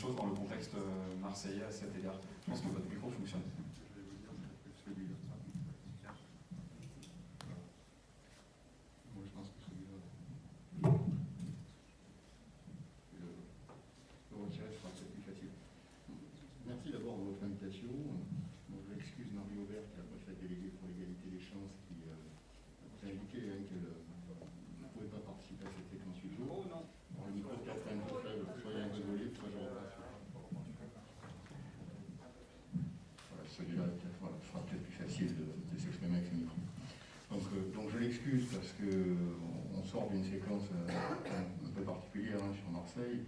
choses dans le contexte marseillais à cet égard. Je pense que votre micro fonctionne. Merci d'abord de votre invitation. J'excuse Marie Aubert, qui est la préfète déléguée pour l'égalité des chances, qui vous a indiqué qu'elle ne pouvait pas participer à cette séquence du jour. Oh non. Alors, le micro est peut-être un peu faible, soyez un peu désolé, soit je repasse. Voilà, celui-là voilà, sera peut-être plus facile de s'exprimer avec ce micro. Donc je l'excuse parce qu'on sort d'une séquence un peu particulière sur Marseille.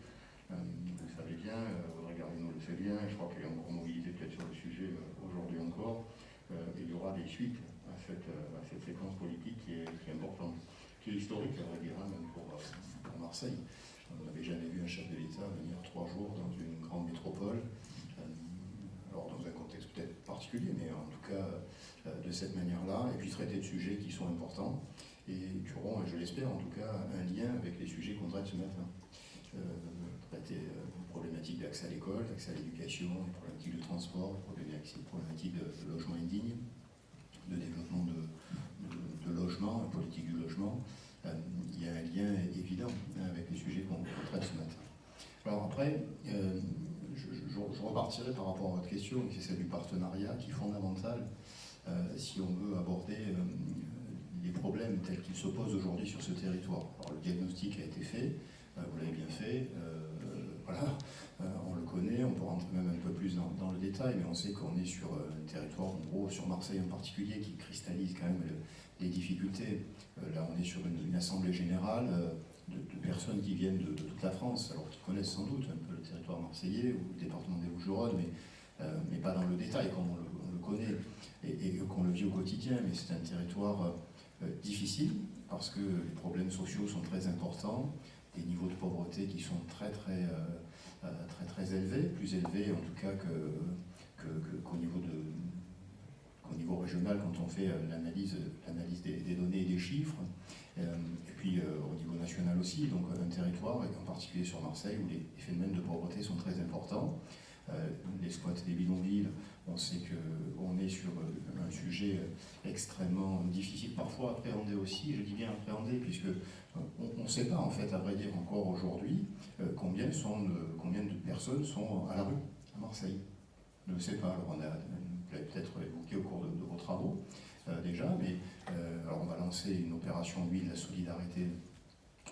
Vous le savez bien, Audrey Garino le sait bien, je crois qu'elle est encore mobilisée peut-être sur le sujet aujourd'hui encore. Il y aura des suites à cette séquence politique qui est importante, qui est historique, à vrai dire, même pour Marseille. On n'avait jamais vu un chef de l'État venir 3 jours dans une grande métropole, alors dans un contexte peut-être particulier, mais en tout cas de cette manière-là, et puis traiter de sujets qui sont importants et qui auront, je l'espère en tout cas, un lien avec les sujets qu'on traite ce matin. Traiter les problématiques d'accès à l'école, d'accès à l'éducation, les problématiques de transport, les problématiques de logement indigne, de développement de logement, la politique du logement. Il y a un lien évident avec les sujets qu'on traite ce matin. Alors après, je repartirai par rapport à votre question, qui est celle du partenariat, qui est fondamental si on veut aborder les problèmes tels qu'ils se posent aujourd'hui sur ce territoire. Alors le diagnostic a été fait, vous l'avez bien fait, voilà, on le connaît, on peut rentrer même un peu plus dans le détail, mais on sait qu'on est sur un territoire, en gros, sur Marseille en particulier, qui cristallise quand même les difficultés. Là, on est sur une assemblée générale de personnes qui viennent de toute la France, alors qui connaissent sans doute un peu le territoire marseillais ou le département des Bouches-du-Rhône, mais pas dans le détail comme on le connaît et qu'on le vit au quotidien. Mais c'est un territoire difficile parce que les problèmes sociaux sont très importants, des niveaux de pauvreté qui sont très élevés, plus élevés en tout cas qu'au niveau régional quand on fait l'analyse des données et des chiffres, et puis au niveau national aussi, donc un territoire, et en particulier sur Marseille, où les phénomènes de pauvreté sont très importants. Les squats des bidonvilles, on sait qu'on est sur un sujet extrêmement difficile, parfois à appréhender aussi, je dis bien appréhender, puisque on ne sait pas en fait, à vrai dire encore aujourd'hui, combien de personnes sont à la rue à Marseille. On ne le sait pas, alors on a peut-être évoqué au cours de vos travaux déjà, mais alors on va lancer une opération Nuit de la solidarité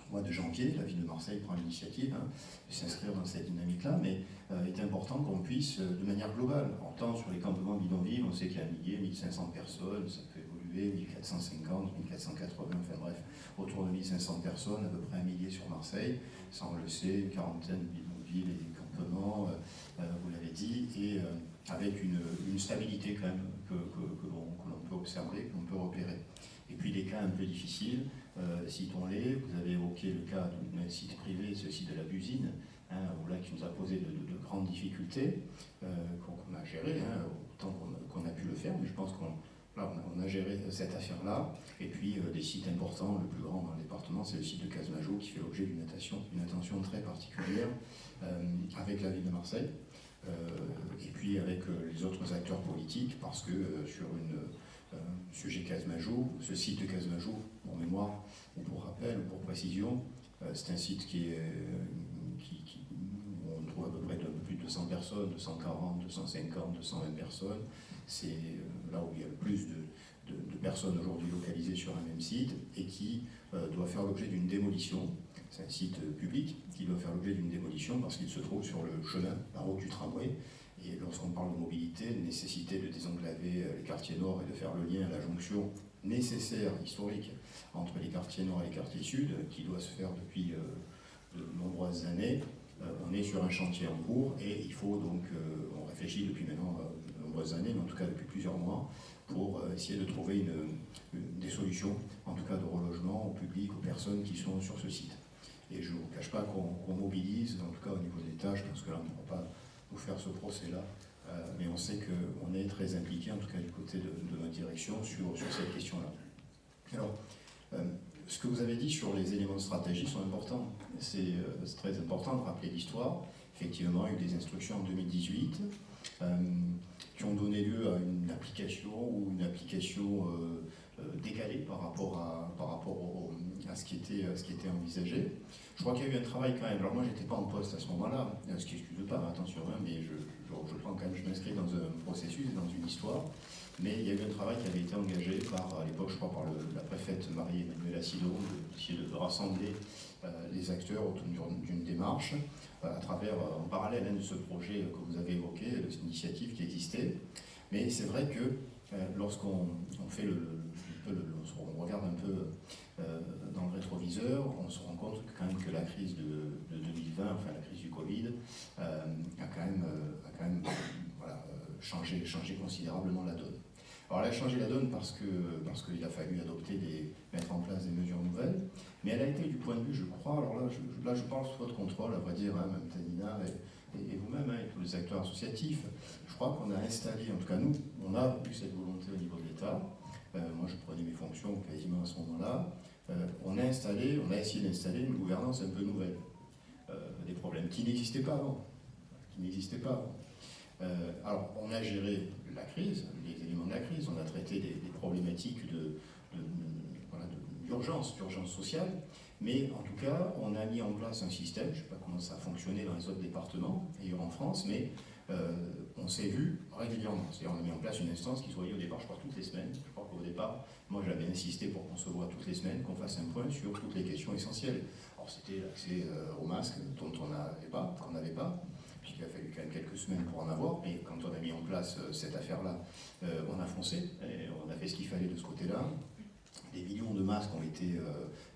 au mois de janvier. La ville de Marseille prend l'initiative de s'inscrire dans cette dynamique-là, mais il est important qu'on puisse, de manière globale, en temps sur les campements bidonvilles, on sait qu'il y a 1 1500 personnes, ça peut évoluer, 1450, 1480, enfin bref, autour de 1500 personnes, à peu près 1 millier sur Marseille, ça on le sait, une quarantaine de bidonvilles et des campements, vous l'avez dit, et avec une stabilité quand même que l'on peut observer, que l'on peut repérer. Et puis des cas un peu difficiles, citons-les, vous avez évoqué le cas d'un site privé, ce site de la Busine, qui nous a posé de grandes difficultés, qu'on a gérées, autant qu'on a pu le faire, mais je pense qu'on a géré cette affaire-là. Et puis des sites importants, le plus grand dans le département, c'est le site de Casemajou, qui fait l'objet d'une attention très particulière avec la ville de Marseille. Et puis avec les autres acteurs politiques, parce que sur sujet Casemajou, ce site de Casemajou, pour mémoire, ou pour rappel, ou pour précision, c'est un site où on trouve à peu près plus de 200 personnes, 240, 250, 220 personnes. C'est là où il y a le plus de personnes aujourd'hui localisées sur un même site et qui doit faire l'objet d'une démolition. C'est un site public qui doit faire l'objet d'une démolition parce qu'il se trouve sur le chemin, la route du tramway. Et lorsqu'on parle de mobilité, de nécessité de désenclaver les quartiers nord et de faire le lien à la jonction nécessaire, historique, entre les quartiers nord et les quartiers sud, qui doit se faire depuis de nombreuses années, on est sur un chantier en cours et il faut donc, on réfléchit depuis maintenant de nombreuses années, mais en tout cas depuis plusieurs mois, pour essayer de trouver des solutions, en tout cas de relogement au public, aux personnes qui sont sur ce site. Et je ne vous cache pas qu'on mobilise, en tout cas au niveau des tâches, parce que là on ne pourra pas vous faire ce procès-là, mais on sait qu'on est très impliqué, en tout cas du côté de notre direction, sur cette question-là. Alors, ce que vous avez dit sur les éléments de stratégie sont importants. C'est très important de rappeler l'histoire. effectivement eu des instructions en 2018 qui ont donné lieu à une application décalée par rapport à ce qui était envisagé. Je crois qu'il y a eu un travail quand même. Alors moi, j'étais pas en poste à ce moment-là, ce qui excuse pas, attention, hein, mais je prends quand même, je m'inscris dans un processus et dans une histoire. Mais il y a eu un travail qui avait été engagé à l'époque, je crois, par la préfète Marie-Emmanuelle Acidon, d'essayer de rassembler les acteurs autour d'une démarche à travers, en parallèle de ce projet que vous avez évoqué, de cette initiative qui existait. Mais c'est vrai que lorsqu'on fait on regarde un peu dans le rétroviseur, on se rend compte quand même que la crise de 2020, enfin la crise du Covid, a quand même changé considérablement la donne. Alors elle a changé la donne parce qu'il a fallu mettre en place des mesures nouvelles, mais elle a été du point de vue, je crois, alors là je parle sous votre contrôle, à vrai dire, hein, même Tanina et vous-même, hein, et tous les acteurs associatifs, je crois qu'on a installé, en tout cas nous, on a eu cette volonté au niveau de l'État. Moi je prenais mes fonctions quasiment à ce moment-là. On a essayé d'installer une gouvernance un peu nouvelle. Des problèmes qui n'existaient pas avant. Alors on a géré la crise, les éléments de la crise, on a traité des problématiques d'urgence sociale, mais en tout cas on a mis en place un système, je ne sais pas comment ça a fonctionné dans les autres départements et en France, mais on s'est vu régulièrement. C'est-à-dire on a mis en place une instance qui se voyait au départ, je crois, toutes les semaines. Je crois qu'au départ, moi j'avais insisté pour qu'on se voit toutes les semaines, qu'on fasse un point sur toutes les questions essentielles. Alors c'était l'accès au masque dont on n'avait pas, puisqu'il a fallu quand même quelques semaines pour en avoir, mais quand on a mis en place cette affaire-là, on a foncé, et on a fait ce qu'il fallait de ce côté-là. Des millions de masques ont été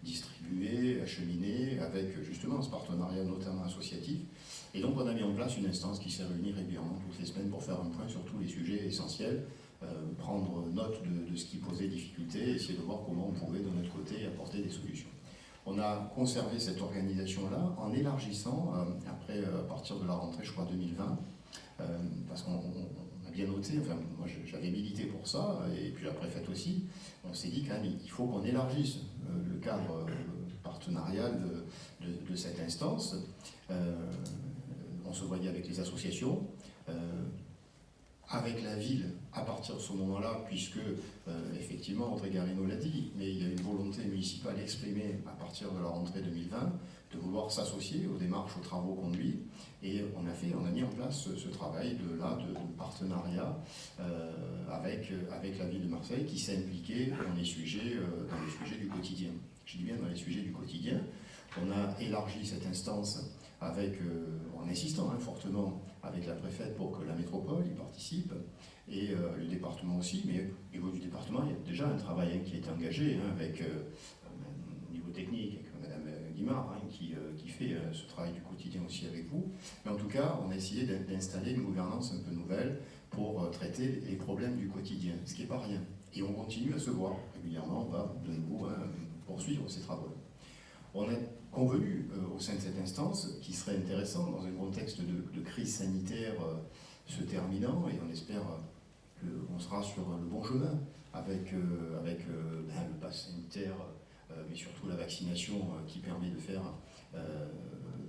distribués, acheminés, avec justement ce partenariat notamment associatif. Et donc on a mis en place une instance qui s'est réunie régulièrement toutes les semaines pour faire un point sur tous les sujets essentiels, prendre note de ce qui posait difficulté, essayer de voir comment on pouvait de notre côté apporter des solutions. On a conservé cette organisation-là en élargissant, à partir de la rentrée, je crois, 2020, parce qu'on a bien noté, enfin moi j'avais milité pour ça, et puis la préfète aussi, on s'est dit quand même il faut qu'on élargisse le cadre partenarial de cette instance. On se voyait avec les associations, avec la ville à partir de ce moment-là, puisque effectivement Audrey Garino l'a dit, mais il y a une volonté municipale exprimée à partir de la rentrée 2020 de vouloir s'associer aux démarches, aux travaux conduits, et on a mis en place ce travail de partenariat avec la ville de Marseille qui s'est impliquée dans les sujets du quotidien. Je dis bien dans les sujets du quotidien. On a élargi cette instance en insistant fortement avec la préfète pour que la métropole y participe, et le département aussi, mais au niveau du département, il y a déjà un travail qui est engagé avec, au niveau technique, avec Madame Guimard, qui fait ce travail du quotidien aussi avec vous. Mais en tout cas, on a essayé d'installer une gouvernance un peu nouvelle pour traiter les problèmes du quotidien, ce qui n'est pas rien. Et on continue à se voir régulièrement, on va de nouveau poursuivre ces travaux. On a convenu au sein de cette instance qu'il serait intéressant, dans un contexte de crise sanitaire se terminant, et on espère qu'on sera sur le bon chemin avec le pass sanitaire, mais surtout la vaccination qui permet de faire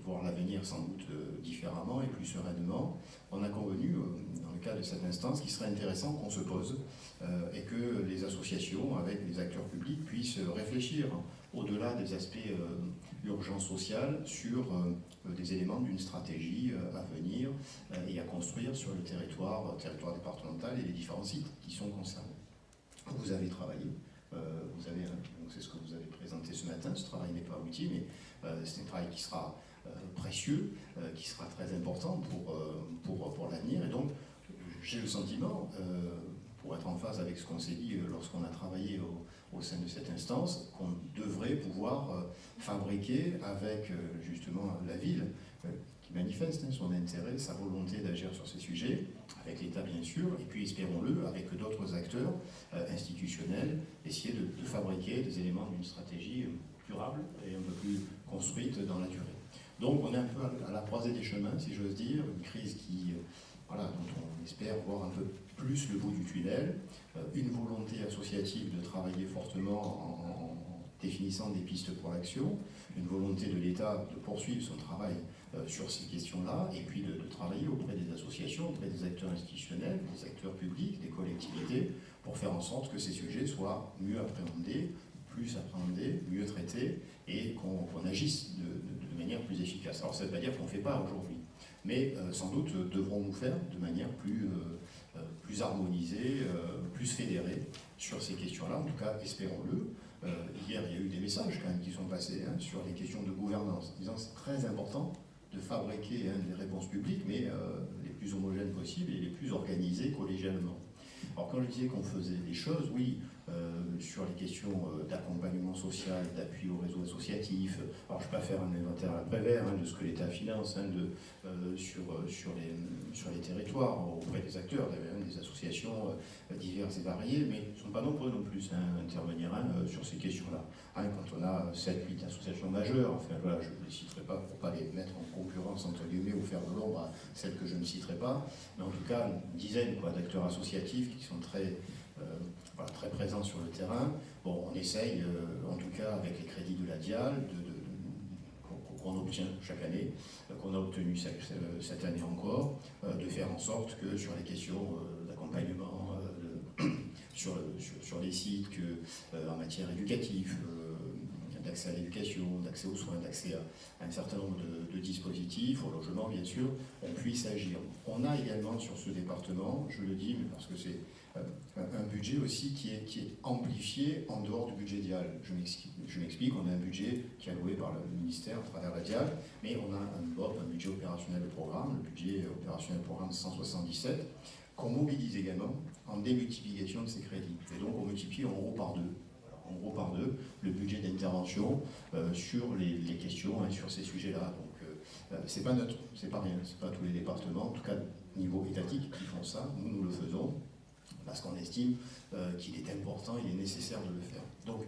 voir l'avenir sans doute différemment et plus sereinement. On a convenu, dans le cadre de cette instance, qu'il serait intéressant qu'on se pose et que les associations, avec les acteurs publics, puissent réfléchir au-delà des aspects urgence sociale sur des éléments d'une stratégie à venir et à construire sur le territoire départemental et les différents sites qui sont concernés. Vous avez travaillé, c'est ce que vous avez présenté ce matin, ce travail n'est pas outil, mais c'est un travail qui sera précieux, qui sera très important pour l'avenir, et donc j'ai le sentiment, pour être en phase avec ce qu'on s'est dit lorsqu'on a travaillé au sein de cette instance, qu'on devrait pouvoir fabriquer avec justement la ville, qui manifeste son intérêt, sa volonté d'agir sur ces sujets, avec l'État bien sûr, et puis espérons-le, avec d'autres acteurs institutionnels, essayer de fabriquer des éléments d'une stratégie durable et un peu plus construite dans la durée. Donc on est un peu à la croisée des chemins, si j'ose dire, une crise dont on espère voir un peu plus le bout du tunnel, une volonté associative de travailler fortement en définissant des pistes pour l'action, une volonté de l'État de poursuivre son travail sur ces questions-là, et puis de travailler auprès des associations, auprès des acteurs institutionnels, des acteurs publics, des collectivités, pour faire en sorte que ces sujets soient mieux appréhendés, plus appréhendés, mieux traités, et qu'on agisse de manière plus efficace. Alors ça ne veut pas dire qu'on ne fait pas aujourd'hui, mais sans doute devrons-nous faire de manière plus harmonisée, plus fédérée sur ces questions-là, en tout cas espérons-le. Hier, il y a eu des messages quand même qui sont passés sur les questions de gouvernance, en disant que c'est très important de fabriquer des réponses publiques, mais les plus homogènes possibles et les plus organisées collégialement. Alors quand je disais qu'on faisait des choses, oui, sur les questions d'accompagnement social, d'appui au réseau associatif, alors je ne vais pas faire un inventaire à Prévert de ce que l'État finance sur les territoires, auprès des acteurs, des associations diverses et variées, mais ils ne sont pas nombreux non plus à intervenir sur ces questions-là. Quand on a 7-8 associations majeures, enfin voilà, je ne les citerai pas pour ne pas les mettre en concurrence entre guillemets ou faire de l'ombre à celles que je ne citerai pas, mais en tout cas une dizaine d'acteurs associatifs qui sont très présents sur le terrain. Bon, on essaye, en tout cas avec les crédits de la DIAL, qu'on obtient chaque année, qu'on a obtenu cette année encore, de faire en sorte que sur les questions d'accompagnement, sur les sites, en matière éducative, d'accès à l'éducation, d'accès aux soins, d'accès à un certain nombre de dispositifs, au logement bien sûr, on puisse agir. On a également sur ce département, je le dis, mais parce que c'est un budget aussi qui est amplifié en dehors du budget DIAL. Je m'explique, on a un budget qui est alloué par le ministère à travers la DIAL, mais on a un BOP, un budget opérationnel de programme, le budget opérationnel de programme 177, qu'on mobilise également en démultiplication de ces crédits. Et donc on multiplie en gros par deux le budget d'intervention sur les questions, sur ces sujets-là. Donc c'est pas neutre, c'est pas rien, c'est pas tous les départements, en tout cas niveau étatique, qui font ça. Nous le faisons parce qu'on estime qu'il est important, il est nécessaire de le faire. Donc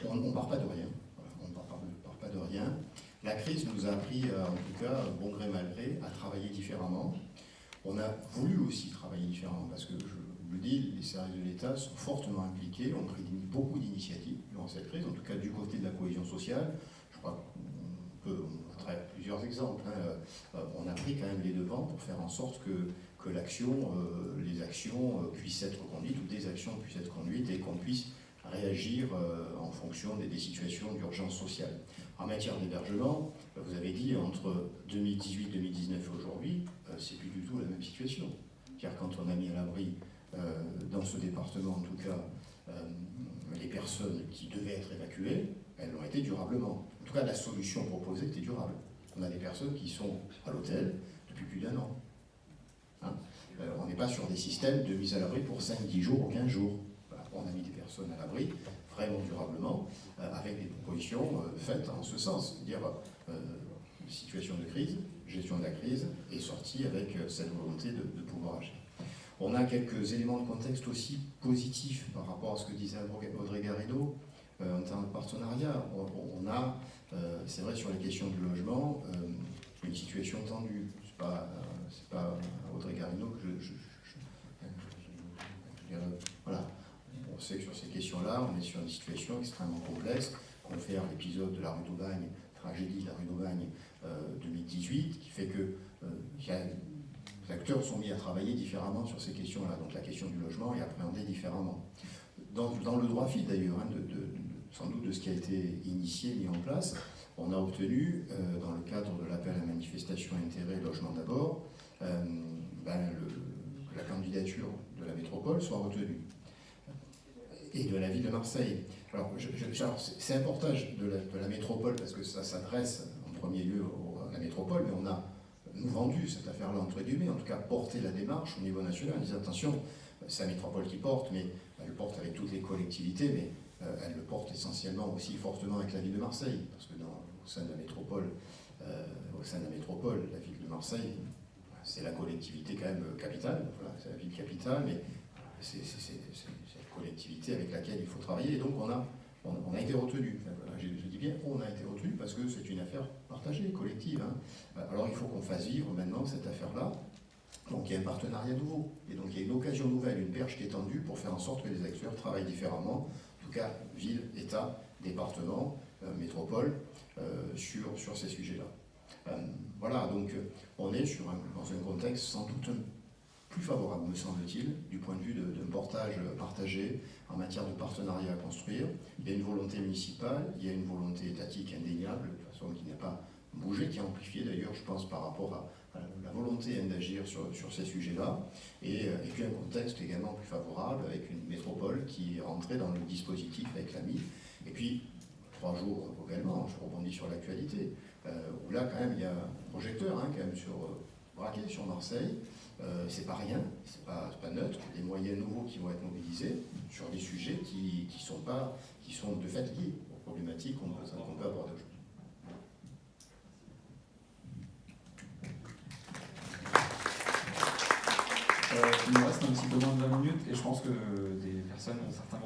on ne part pas de rien. Voilà, on ne part pas de rien. La crise nous a appris, en tout cas, bon gré mal gré, à travailler différemment. On a voulu aussi travailler différemment parce que je le dis, les services de l'État sont fortement impliqués, ont pris beaucoup d'initiatives durant cette crise, en tout cas du côté de la cohésion sociale. Je crois qu'on peut montrer plusieurs exemples. On a pris quand même les devants pour faire en sorte que les actions puissent être conduites, ou des actions puissent être conduites, et qu'on puisse réagir en fonction des situations d'urgence sociale. En matière d'hébergement, vous avez dit, entre 2018 et 2019 aujourd'hui, c'est plus du tout la même situation. Car quand on a mis à l'abri, dans ce département en tout cas, les personnes qui devaient être évacuées, elles l'ont été durablement. En tout cas, la solution proposée était durable. On a des personnes qui sont à l'hôtel depuis plus d'1 an. On n'est pas sur des systèmes de mise à l'abri pour 5, 10 jours ou 15 jours. Voilà, on a mis des personnes à l'abri, vraiment durablement, avec des propositions faites en ce sens. C'est-à-dire, situation de crise, gestion de la crise, et sortie avec cette volonté de pouvoir agir. On a quelques éléments de contexte aussi positifs par rapport à ce que disait Audrey Garrido en termes de partenariat. On a, c'est vrai, sur les questions du logement, une situation tendue. C'est pas Audrey Garrido que je dirais, voilà. On sait que sur ces questions-là, on est sur une situation extrêmement complexe. On fait l'épisode de la rue d'Aubagne, tragédie de la rue d'Aubagne 2018, qui fait que les acteurs sont mis à travailler différemment sur ces questions-là. Donc la question du logement est appréhendée différemment. Dans le droit fil d'ailleurs, sans doute de ce qui a été initié, mis en place, on a obtenu, dans le cadre de l'appel à manifestation intérêt logement d'abord, que la candidature de la métropole soit retenue, et de la ville de Marseille. Alors, c'est un portage de la métropole, parce que ça s'adresse en premier lieu à la métropole, mais on a, nous, vendu cette affaire-là, entre guillemets, en tout cas porté la démarche au niveau national, en disant attention, c'est la métropole qui porte, mais elle porte avec toutes les collectivités, mais elle le porte essentiellement aussi fortement avec la ville de Marseille, parce que au sein de la métropole, la ville de Marseille, c'est la collectivité quand même capitale, voilà, c'est la ville capitale, mais c'est cette collectivité avec laquelle il faut travailler, et donc on a été retenu. Voilà, je dis bien on a été retenu parce que c'est une affaire partagée, collective. Alors il faut qu'on fasse vivre maintenant cette affaire-là. Donc il y a un partenariat nouveau, et donc il y a une occasion nouvelle, une perche qui est tendue pour faire en sorte que les acteurs travaillent différemment, en tout cas ville, État, département, métropole, sur ces sujets-là. Voilà, donc on est dans un contexte sans doute plus favorable, me semble-t-il, du point de vue d'un portage partagé en matière de partenariat à construire. Il y a une volonté municipale, il y a une volonté étatique indéniable, de toute façon qui n'a pas bougé, qui a amplifié d'ailleurs, je pense, par rapport à la volonté d'agir sur ces sujets-là, et puis un contexte également plus favorable, avec une métropole qui est rentrée dans le dispositif avec l'AMI, et puis 3 jours également, je rebondis sur l'actualité, où là quand même il y a un projecteur quand même braqué sur Marseille. C'est pas rien, c'est pas neutre, des moyens nouveaux qui vont être mobilisés sur des sujets qui sont de fait liés aux problématiques qu'on peut aborder aujourd'hui. Il nous reste un petit peu moins de 20 minutes et je pense que des personnes ont certainement